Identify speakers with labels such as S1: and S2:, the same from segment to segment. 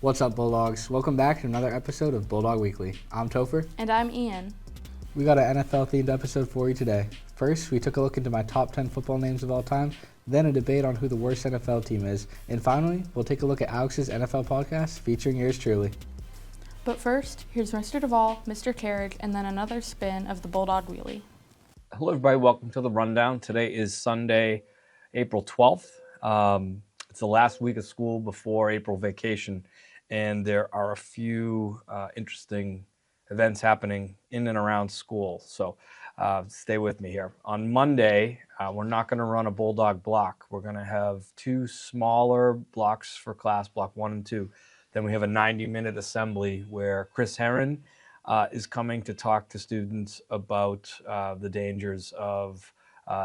S1: What's up, Bulldogs? Welcome back to another episode of Bulldog Weekly. I'm Topher.
S2: And I'm Ian.
S1: We got an NFL-themed episode for you today. First, we took a look into my top 10 football names of all time, then a debate on who the worst NFL team is, and finally, we'll take a look at Alex's NFL podcast featuring yours truly.
S2: But first, here's Mr. Devoll, Mr. Carrig, and then another spin of the Bulldog Wheely.
S3: Hello, everybody. Welcome to the Rundown. Today is Sunday, April 12th. It's the last week of school before April vacation, and there are a few interesting events happening in and around school. So stay with me here. On Monday, we're not going to run a Bulldog block. We're going to have two smaller blocks for class, block 1 and 2. Then we have a 90-minute assembly where Chris Herron is coming to talk to students about the dangers of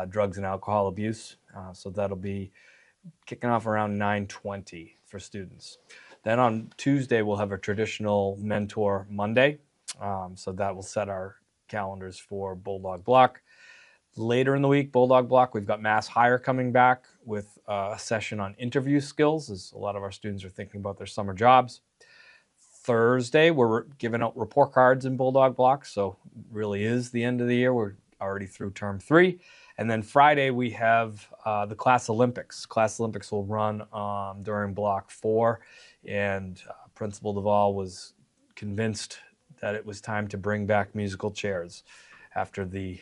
S3: drugs and alcohol abuse. So that'll be kicking off around 9:20 for students. Then on Tuesday, we'll have a traditional Mentor Monday. So that will set our calendars for Bulldog Block. Later in the week, Bulldog Block, we've got Mass Hire coming back with a session on interview skills, as a lot of our students are thinking about their summer jobs. Thursday, we're giving out report cards in Bulldog Block, so it really is the end of the year. We're already through term 3. And then Friday, we have the Class Olympics. Class Olympics will run during Block 4, and Principal Devoll was convinced that it was time to bring back musical chairs after the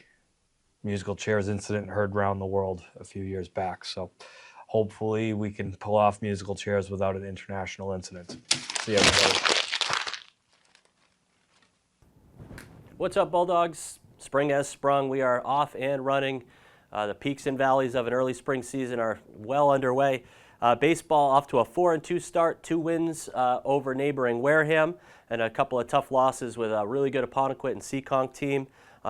S3: musical chairs incident heard around the world a few years back. So hopefully we can pull off musical chairs without an international incident. See you, everybody.
S4: What's up, Bulldogs? Spring has sprung. We are off and running. The peaks and valleys of an early spring season are well underway. Baseball off to a 4-2 start, 2 wins over neighboring Wareham, and a couple of tough losses with a really good Apponequet and Seekonk team.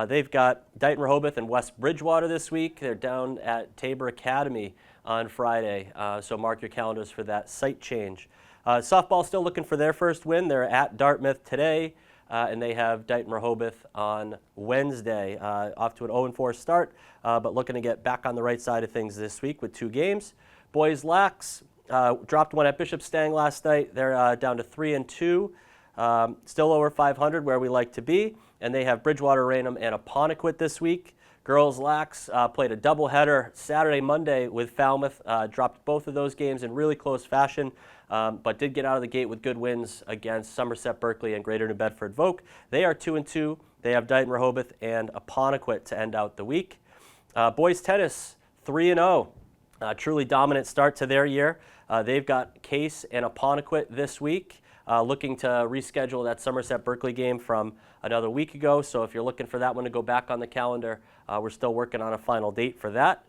S4: They've got Dighton Rehoboth and West Bridgewater this week. They're down at Tabor Academy on Friday, so mark your calendars for that site change. Softball still looking for their first win. They're at Dartmouth today, and they have Dighton Rehoboth on Wednesday. Off to an 0-4 start, but looking to get back on the right side of things this week with 2 games. Boys Lax dropped one at Bishop Stang last night. They're down to 3-2, still over 500 where we like to be, and they have Bridgewater, Raynham, and Apponequet this week. Girls Lax played a doubleheader Saturday, Monday with Falmouth, dropped both of those games in really close fashion, but did get out of the gate with good wins against Somerset Berkeley and Greater New Bedford Voke. They are 2-2. They have Dighton Rehoboth and Apponequet to end out the week. Boys tennis, 3-0. Truly dominant start to their year. They've got Case and Apponequet this week, looking to reschedule that Somerset Berkeley game from another week ago. So if you're looking for that one to go back on the calendar, we're still working on a final date for that.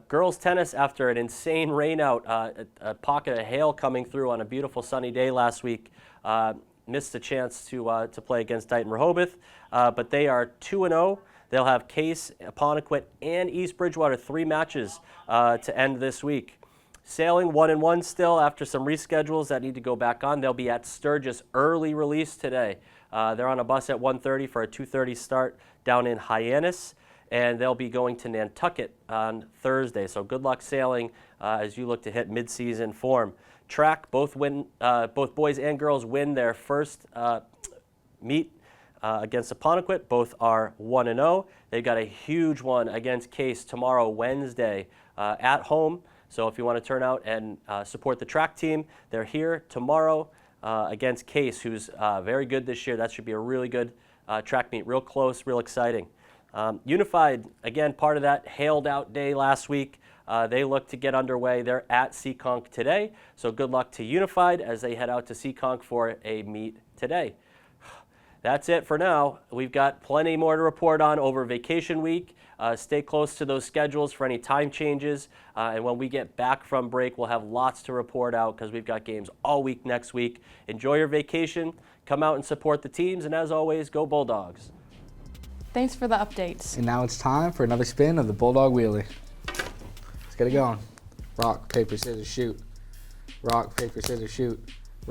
S4: Girls tennis, after an insane rainout, a pocket of hail coming through on a beautiful sunny day last week, missed a chance to play against Dighton Rehoboth, but they are 2-0. They'll have Case, Apponequet, and East Bridgewater 3 matches to end this week. Sailing 1-1 still after some reschedules that need to go back on. They'll be at Sturgis early release today. They're on a bus at 1:30 for a 2:30 start down in Hyannis, and they'll be going to Nantucket on Thursday. So good luck sailing as you look to hit mid-season form. Track, both boys and girls win their first meet against Apponequet. Both are 1-0. They've got a huge one against Case tomorrow, Wednesday, at home. So if you want to turn out and support the track team, they're here tomorrow against Case, who's very good this year. That should be a really good track meet, real close, real exciting. Unified, again, part of that hailed out day last week. They look to get underway. They're at Seekonk today. So good luck to Unified as they head out to Seekonk for a meet today. That's it for now. We've got plenty more to report on over vacation week. Stay close to those schedules for any time changes. And when we get back from break, we'll have lots to report out because we've got games all week next week. Enjoy your vacation. Come out and support the teams. And as always, go Bulldogs.
S2: Thanks for the updates.
S1: And now it's time for another spin of the Bulldog Wheely. Let's get it going. Rock, paper, scissors, shoot. Rock, paper, scissors, shoot.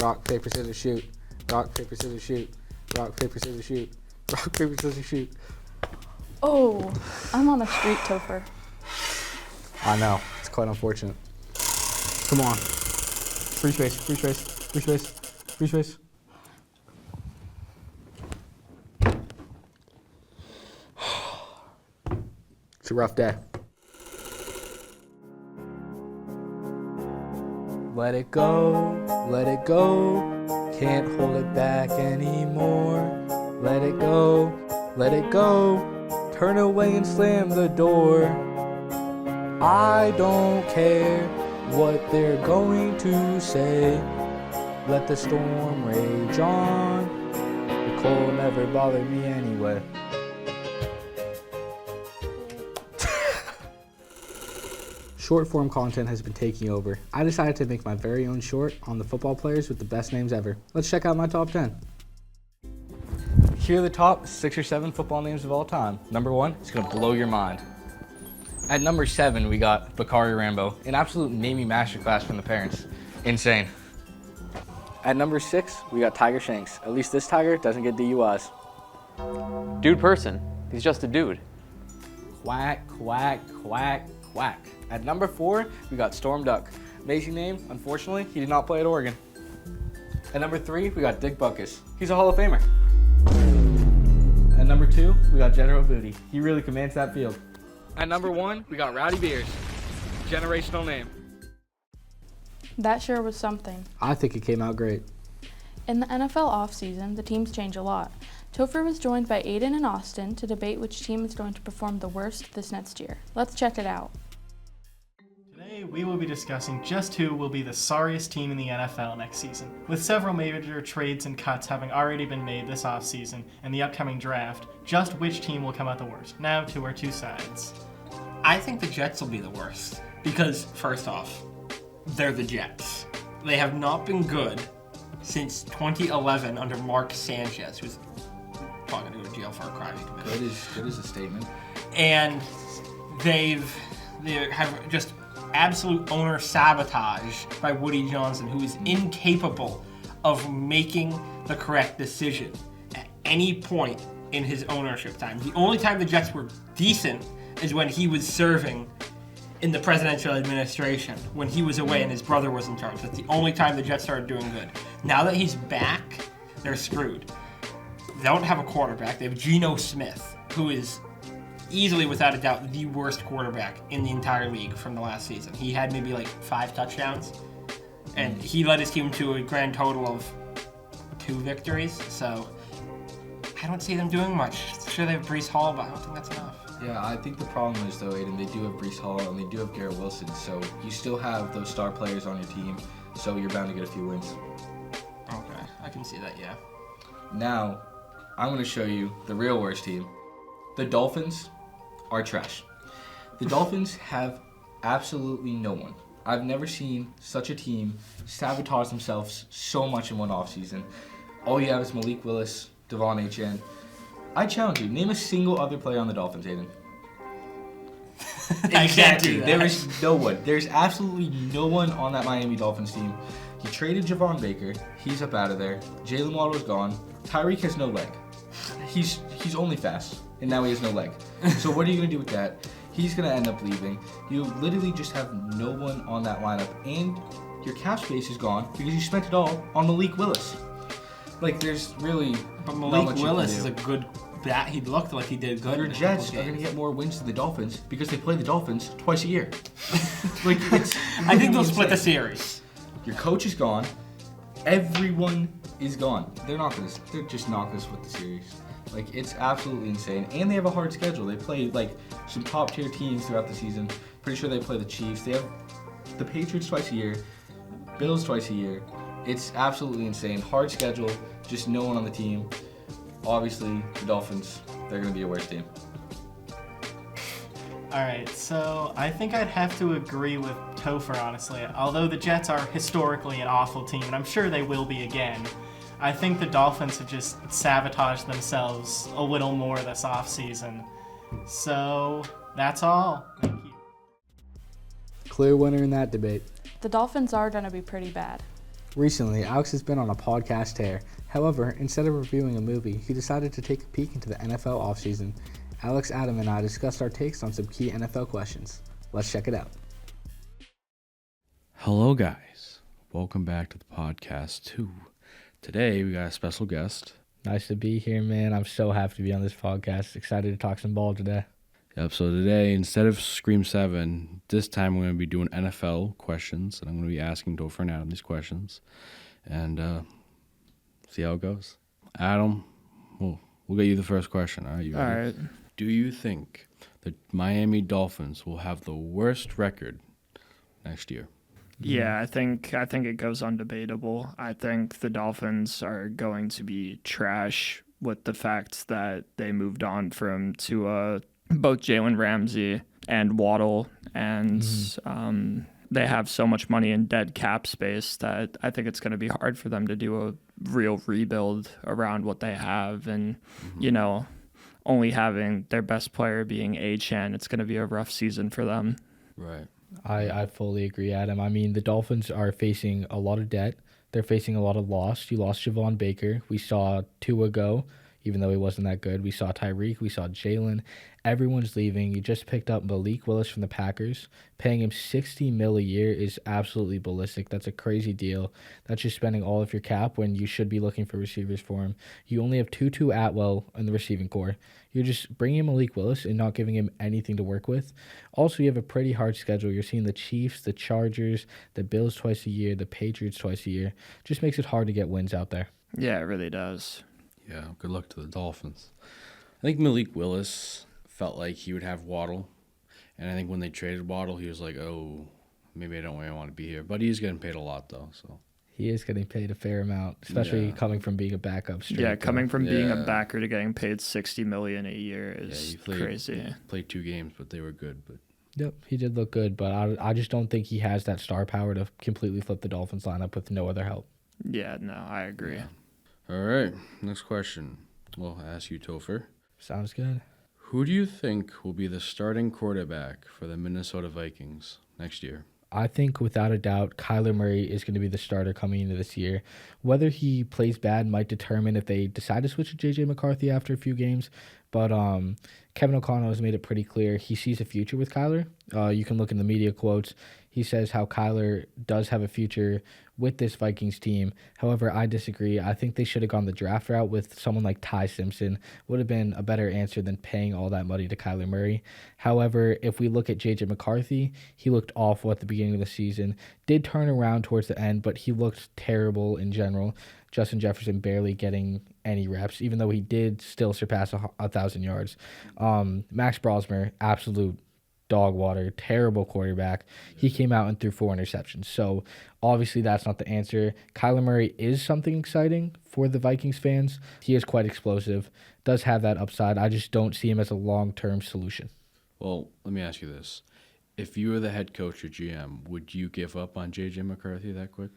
S1: Rock, paper, scissors, shoot. Rock, paper, scissors, shoot. Rock, paper, scissors, shoot. Rock, paper, scissors, shoot.
S2: Oh, I'm on the street, Topher.
S1: I know. It's quite unfortunate. Come on. Free space, free space, free space. Free space. It's a rough day. Let it go, let it go. Can't hold it back anymore. Let it go, let it go. Turn away and slam the door. I don't care what they're going to say. Let the storm rage on. The cold never bothered me anyway. Short form content has been taking over. I decided to make my very own short on the football players with the best names ever. Let's check out my top 10. Here are the top 6 or 7 football names of all time. Number 1, it's gonna blow your mind. At number 7, we got Bakari Rambo, an absolute naming masterclass from the parents. Insane. At number 6, we got Tiger Shanks. At least this tiger doesn't get DUIs.
S5: Dude person. He's just a dude.
S1: Quack, quack, quack, quack. At number 4, we got Storm Duck. Amazing name. Unfortunately, he did not play at Oregon. At number 3, we got Dick Butkus. He's a Hall of Famer. At number 2, we got General Booty. He really commands that field. At number 1, we got Rowdy Beers. Generational name.
S2: That sure was something.
S1: I think it came out great.
S2: In the NFL offseason, the teams change a lot. Topher was joined by Aiden and Austin to debate which team is going to perform the worst this next year. Let's check it out.
S6: Today, we will be discussing just who will be the sorriest team in the NFL next season. With several major trades and cuts having already been made this offseason and the upcoming draft, just which team will come out the worst? Now to our two sides.
S7: I think the Jets will be the worst because, first off, they're the Jets. They have not been good since 2011 under Mark Sanchez, who's probably going to go to jail for a crime he committed.
S1: Good is a statement.
S7: And they have just absolute owner sabotage by Woody Johnson, who is incapable of making the correct decision at any point in his ownership time. The only time the Jets were decent is when he was serving in the presidential administration, when he was away and his brother was in charge. That's the only time the Jets started doing good. Now that he's back, they're screwed. They don't have a quarterback. They have Geno Smith, who is easily, without a doubt, the worst quarterback in the entire league from the last season. He had maybe like 5 touchdowns, and he led his team to a grand total of 2 victories. So I don't see them doing much. Sure, they have Breece Hall, but I don't think that's enough.
S8: Yeah, I think the problem is, though, Aiden, they do have Breece Hall and they do have Garrett Wilson, so you still have those star players on your team, so you're bound to get a few wins.
S7: Okay, I can see that, yeah.
S8: Now, I'm going to show you the real worst team. The Dolphins are trash. The Dolphins have absolutely no one. I've never seen such a team sabotage themselves so much in one offseason. All you have is Malik Willis, Devoll Achane. I challenge you, name a single other player on the Dolphins, Aiden.
S7: I can't do that.
S8: There is no one. There's absolutely no one on that Miami Dolphins team. You traded Javon Baker. He's up out of there. Jalen Waddle's gone. Tyreek has no leg. He's only fast, and now he has no leg. So what are you going to do with that? He's going to end up leaving. You literally just have no one on that lineup, and your cap space is gone because you spent it all on Malik Willis. Like, there's really
S7: But
S8: not
S7: Malik
S8: much you
S7: Willis
S8: can
S7: is
S8: do.
S7: a good bat. He looked like he did good.
S8: Your
S7: in a
S8: Jets
S7: couple
S8: are going to
S7: games.
S8: get more wins than the Dolphins because they play the Dolphins twice a year. Like, it's
S7: I think they'll
S8: really
S7: split the
S8: insane.
S7: series.
S8: Your coach is gone. Everyone is gone. They're just not going to split the series. Like, it's absolutely insane. And they have a hard schedule. They play, like, some top-tier teams throughout the season. Pretty sure they play the Chiefs. They have the Patriots twice a year, Bills twice a year. It's absolutely insane. Hard schedule, just no one on the team. Obviously, the Dolphins, they're going to be a worse team.
S6: Alright, so I think I'd have to agree with Topher, honestly. Although the Jets are historically an awful team, and I'm sure they will be again, I think the Dolphins have just sabotaged themselves a little more this offseason. So, that's all. Thank you.
S1: Clear winner in that debate.
S2: The Dolphins are going to be pretty bad.
S1: Recently, Alex has been on a podcast tear. However, instead of reviewing a movie, he decided to take a peek into the NFL offseason. Alex, Adam, and I discussed our takes on some key NFL questions. Let's check it out.
S9: Hello, guys. Welcome back to the podcast 2. Today, we got a special guest.
S1: Nice to be here, man. I'm so happy to be on this podcast. Excited to talk some ball today.
S9: Yep, so today, instead of Scream 7, this time we're going to be doing NFL questions, and I'm going to be asking Topher and Adam these questions, and see how it goes. Adam, we'll get you the first question, all right? You ready?
S10: All right.
S9: Do you think the Miami Dolphins will have the worst record next year?
S10: Yeah, I think it goes undebatable. I think the Dolphins are going to be trash with the fact that they moved on from Tua, both Jalen Ramsey and Waddle, and they have so much money in dead cap space that I think it's going to be hard for them to do a real rebuild around what they have. And, only having their best player being Achane, it's going to be a rough season for them.
S9: Right.
S1: I fully agree, Adam. I mean, the Dolphins are facing a lot of debt. They're facing a lot of loss. You lost Javon Baker. We saw Tua go, even though he wasn't that good. We saw Tyreek. We saw Jalen. Everyone's leaving. You just picked up Malik Willis from the Packers. Paying him $60 million a year is absolutely ballistic. That's a crazy deal. That's just spending all of your cap when you should be looking for receivers for him. You only have Tutu Atwell in the receiving core. You're just bringing in Malik Willis and not giving him anything to work with. Also, you have a pretty hard schedule. You're seeing the Chiefs, the Chargers, the Bills twice a year, the Patriots twice a year. Just makes it hard to get wins out there.
S10: Yeah, it really does.
S9: Yeah, good luck to the Dolphins. I think Malik Willis felt like he would have Waddle, and I think when they traded Waddle, he was like, oh, maybe I don't really want to be here. But he's getting paid a lot, though, so.
S1: He is getting paid a fair amount, especially coming from being a backup straight.
S10: Yeah, coming from being a backer to getting paid $60 million a year is crazy.
S9: He played 2 games, but they were good. But
S1: Yep, he did look good, but I just don't think he has that star power to completely flip the Dolphins lineup with no other help.
S10: Yeah, no, I agree.
S9: Yeah. All right, next question. We'll ask you, Topher.
S1: Sounds good.
S9: Who do you think will be the starting quarterback for the Minnesota Vikings next year?
S1: I think without a doubt, Kyler Murray is going to be the starter coming into this year. Whether he plays bad might determine if they decide to switch to J.J. McCarthy after a few games. But Kevin O'Connell has made it pretty clear he sees a future with Kyler. You can look in the media quotes. He says how Kyler does have a future with this Vikings team. However, I disagree. I think they should have gone the draft route with someone like Ty Simpson. Would have been a better answer than paying all that money to Kyler Murray. However, if we look at J.J. McCarthy, he looked awful at the beginning of the season. Did turn around towards the end, but he looked terrible in general. Justin Jefferson barely getting any reps, even though he did still surpass 1,000 yards. Max Brosmer, absolute dog water, terrible quarterback. He came out and threw 4 interceptions. So obviously that's not the answer. Kyler Murray is something exciting for the Vikings fans. He is quite explosive, does have that upside. I just don't see him as a long-term solution.
S9: Well, let me ask you this. If you were the head coach or GM, would you give up on J.J. McCarthy that quick?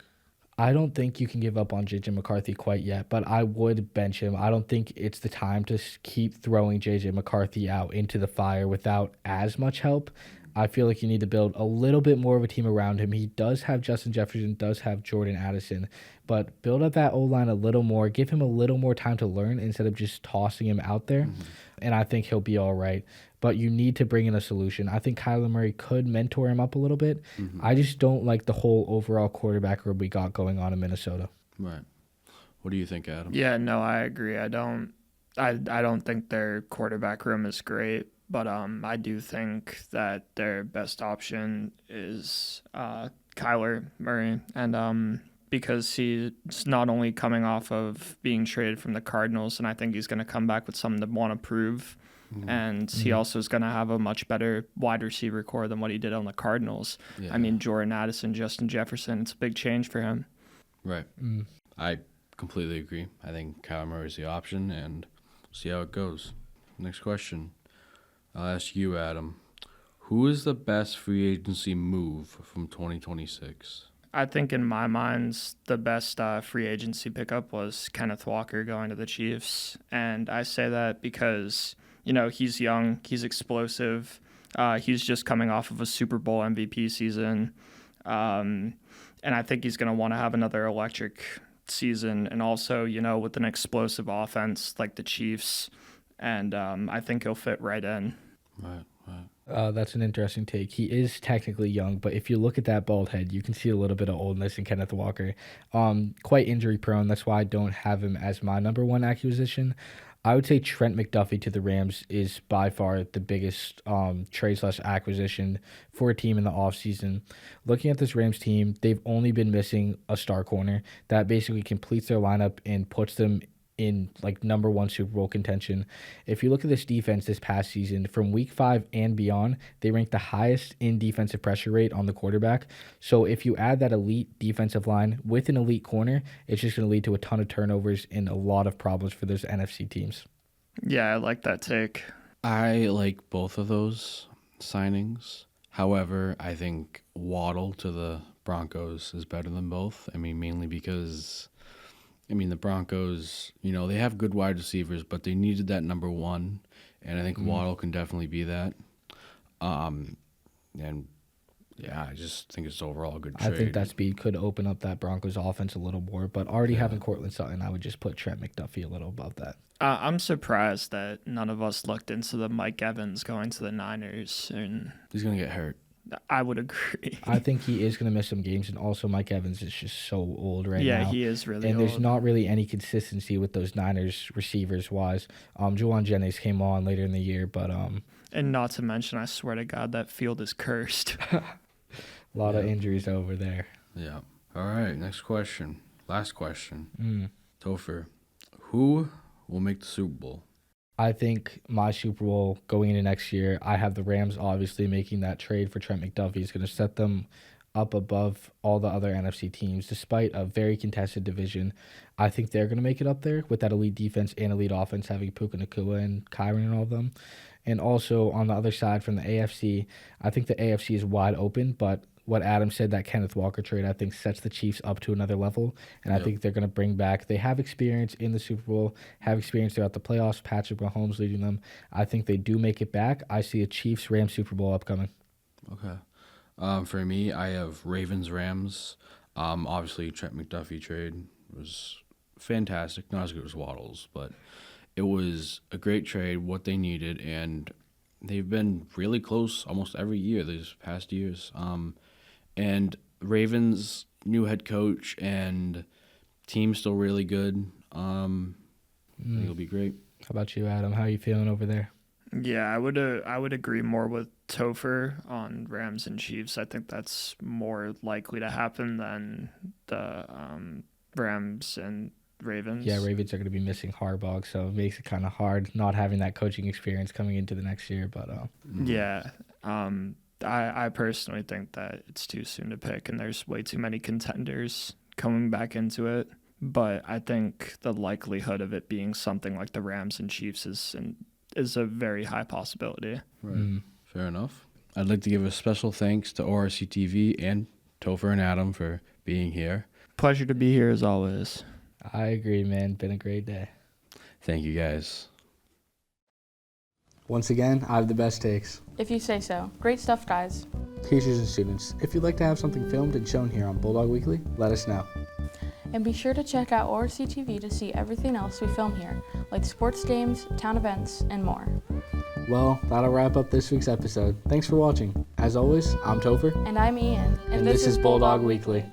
S1: I don't think you can give up on J.J. McCarthy quite yet, but I would bench him. I don't think it's the time to keep throwing J.J. McCarthy out into the fire without as much help. I feel like you need to build a little bit more of a team around him. He does have Justin Jefferson, does have Jordan Addison, but build up that O-line a little more. Give him a little more time to learn instead of just tossing him out there, and I think he'll be all right. But you need to bring in a solution. I think Kyler Murray could mentor him up a little bit. I just don't like the whole overall quarterback room we got going on in Minnesota.
S9: Right. What do you think, Adam?
S10: Yeah, no, I agree. I don't think their quarterback room is great, but I do think that their best option is Kyler Murray, and because he's not only coming off of being traded from the Cardinals, and I think he's going to come back with something to want to prove. And he also is going to have a much better wide receiver core than what he did on the Cardinals. Yeah. I mean, Jordan Addison, Justin Jefferson, it's a big change for him.
S9: Right. I completely agree. I think Kyler Murray is the option, and see how it goes. Next question. I'll ask you, Adam. Who is the best free agency move from 2026?
S10: I think in my mind, the best free agency pickup was Kenneth Walker going to the Chiefs. And I say that because, he's young, he's explosive, he's just coming off of a Super Bowl MVP season. And I think he's going to want to have another electric season. And also, with an explosive offense like the Chiefs. And I think he'll fit right in.
S9: Right.
S1: That's an interesting take. He is technically young, but if you look at that bald head, you can see a little bit of oldness in Kenneth Walker. Quite injury prone. That's why I don't have him as my number one acquisition. I would say Trent McDuffie to the Rams is by far the biggest trade/acquisition for a team in the offseason. Looking at this Rams team, they've only been missing a star corner that basically completes their lineup and puts them in like number one Super Bowl contention. If you look at this defense this past season, from week 5 and beyond, they ranked the highest in defensive pressure rate on the quarterback. So if you add that elite defensive line with an elite corner, it's just going to lead to a ton of turnovers and a lot of problems for those NFC teams.
S10: Yeah, I like that take.
S9: I like both of those signings. However, I think Waddle to the Broncos is better than both. I mean, mainly because the Broncos, they have good wide receivers, but they needed that number one, and I think Waddle can definitely be that. And yeah, I just think it's overall a good trade.
S1: I think that speed could open up that Broncos offense a little more, but already having Courtland Sutton, I would just put Trent McDuffie a little above that.
S10: I'm surprised that none of us looked into the Mike Evans going to the Niners, and
S9: He's going to get hurt.
S10: I would agree.
S1: I think he is going to miss some games, and also Mike Evans is just so old right now.
S10: Yeah, he is really
S1: and
S10: old.
S1: there's not really any consistency with those Niners receivers-wise. Juwan Jennings came on later in the year, but
S10: and not to mention, I swear to God, that field is cursed.
S1: a lot of injuries over there.
S9: Yeah. All right, next question. Last question. Topher, who will make the Super Bowl?
S1: I think my Super Bowl going into next year, I have the Rams obviously making that trade for Trent McDuffie. Is going to set them up above all the other NFC teams, despite a very contested division. I think they're going to make it up there with that elite defense and elite offense, having Puka Nacua and Kyron and all of them. And also on the other side from the AFC, I think the AFC is wide open, but what Adam said, that Kenneth Walker trade, I think sets the Chiefs up to another level. And I think they're going to bring back, they have experience in the Super Bowl, have experience throughout the playoffs, Patrick Mahomes leading them. I think they do make it back. I see a Chiefs-Rams Super Bowl upcoming.
S9: Okay. For me, I have Ravens-Rams. Obviously, Trent McDuffie trade was fantastic. Not as good as Waddles, but it was a great trade, what they needed, and they've been really close almost every year these past years. And Ravens, new head coach, and team still really good. I think it'll be great.
S1: How about you, Adam? How are you feeling over there?
S10: Yeah, I would agree more with Topher on Rams and Chiefs. I think that's more likely to happen than the Rams and Ravens.
S1: Yeah, Ravens are going to be missing Harbaugh, so it makes it kind of hard not having that coaching experience coming into the next year. But
S10: yeah, I personally think that it's too soon to pick, and there's way too many contenders coming back into it. But I think the likelihood of it being something like the Rams and Chiefs is a very high possibility.
S9: Right. Fair enough. I'd like to give a special thanks to ORRHS TV and Topher and Adam for being here.
S10: Pleasure to be here as always.
S1: I agree, man. Been a great day.
S9: Thank you, guys.
S1: Once again, I have the best takes.
S2: If you say so. Great stuff, guys.
S1: Teachers and students, if you'd like to have something filmed and shown here on Bulldog Weekly, let us know.
S2: And be sure to check out ORRHS TV to see everything else we film here, like sports games, town events, and more.
S1: Well, that'll wrap up this week's episode. Thanks for watching. As always, I'm Topher.
S2: And I'm Ian.
S1: And this is Bulldog Weekly.